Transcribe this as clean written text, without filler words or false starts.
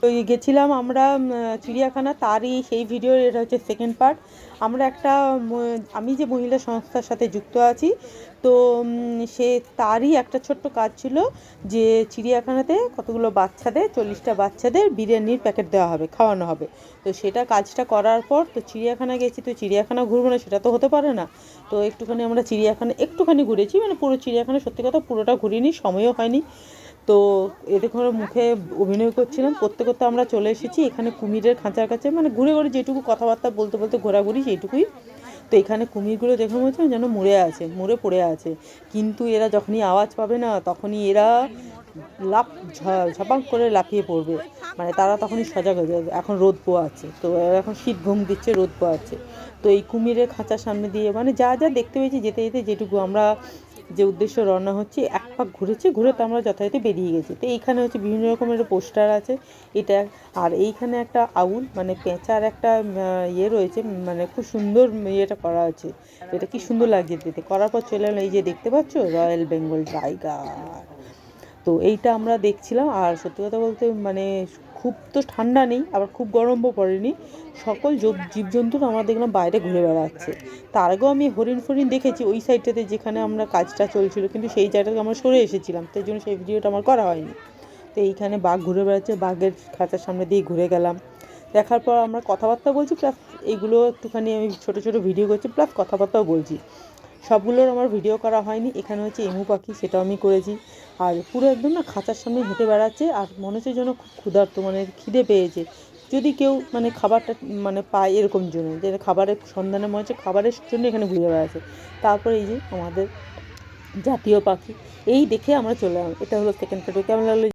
তো গেছিলাম আমরা চিড়িয়াখানা, তারই সেই ভিডিওর এটা হচ্ছে সেকেন্ড পার্ট। আমরা একটা আমি যে মহিলা সংস্থার সাথে যুক্ত আছি, তো সে তারই একটা ছোট্ট কাজ ছিল যে চিড়িয়াখানাতে কতগুলো বাচ্চাদের 40টা বাচ্চাদের বিরিয়ানির প্যাকেট দেওয়া হবে, খাওয়ানো হবে। তো সেটা কাজটা করার পর তো চিড়িয়াখানা গেছি, তো চিড়িয়াখানা ঘুরবো না সেটা তো হতে পারে না। তো একটুখানি আমরা চিড়িয়াখানা একটুখানি ঘুরেছি, মানে পুরো চিড়িয়াখানা সত্যি কথা পুরোটা ঘুরিনি, সময়ও হয়নি। তো এতে করে মুখে অভিনয় করছিলাম, করতে করতে আমরা চলে এসেছি এখানে কুমিরের খাঁচার কাছে, মানে ঘুরে ঘুরে যেটুকু কথাবার্তা বলতে বলতে ঘোরাঘুরি সেইটুকুই। তো এখানে কুমিরগুলো দেখে মনে হচ্ছে যেন মরে পড়ে আছে। কিন্তু এরা যখনই আওয়াজ পাবে না তখনই এরা লাফ ঝপাং করে লাফিয়ে পড়বে, মানে তারা তখনই সজাগ হয়ে যাবে। এখন রোদ পোয়াচ্ছে, তো এখন শীত ঘুম দিচ্ছে, রোদ পোয়াচ্ছে। তো এই কুমিরের খাঁচার সামনে দিয়ে মানে যা যা দেখতে পেয়েছি যেতে যেতে যেটুকু আমরা যে উদ্দেশ্য রওনা হচ্ছে, এক পাক ঘুরেছি, ঘুরে তো আমরা যথারীতি বেরিয়ে গেছি। তো এইখানে হচ্ছে বিভিন্ন রকমের পোস্টার আছে এটা। আর এইখানে একটা আউল মানে পেঁচার একটা ইয়ে রয়েছে, মানে খুব সুন্দর ইয়েটা করা আছে। এটা কি সুন্দর লাগছে দেখতে। করার পর চলে এলাম, এই যে দেখতে পাচ্ছ রয়্যাল বেঙ্গল টাইগার। তো এইটা আমরা দেখছিলাম। আর সত্যি কথা বলতে মানে খুব তো ঠান্ডা নেই, আবার খুব গরমও পড়েনি। সকল জীবজন্তু আমরা দেখলাম বাইরে ঘুরে বেড়াচ্ছে। তার আগেও আমি হরিণ ফরিণ দেখেছি ওই সাইডটাতে যেখানে আমরা কাজটা চলছিল, কিন্তু সেই জায়গাটাতে আমরা সরে এসেছিলাম, তাই জন্য সেই ভিডিওটা আমার করা হয়নি। তো এইখানে বাঘ ঘুরে বেড়াচ্ছে, বাঘের খাঁচার সামনে দিয়ে ঘুরে গেলাম। দেখার পর আমরা কথাবার্তা বলছি, প্লাস এইগুলো একটুখানি আমি ছোটো ছোটো ভিডিও করছি, প্লাস কথাবার্তাও বলছি। সবগুলোর আমার ভিডিও করা হয়নি। এখানে হচ্ছে এমু পাখি, সেটাও আমি করেছি। আর পুরো একদম না খাঁচার সামনে হেঁটে বেড়াচ্ছে, আর মনে হচ্ছে যেন খুব ক্ষুধার্ত, মানে খিদে পেয়েছে। যদি কেউ মানে খাবারটা মানে পায় এরকম জন্য, যে খাবারের সন্ধানে মনে হচ্ছে খাবারের জন্য এখানে ঘুরে বেড়াচ্ছে। তারপরে এই যে আমাদের জাতীয় পাখি, এই দেখে আমরা চলে এলাম। এটা হলো সেকেন্ড পার্ট। কেমন লাগলো?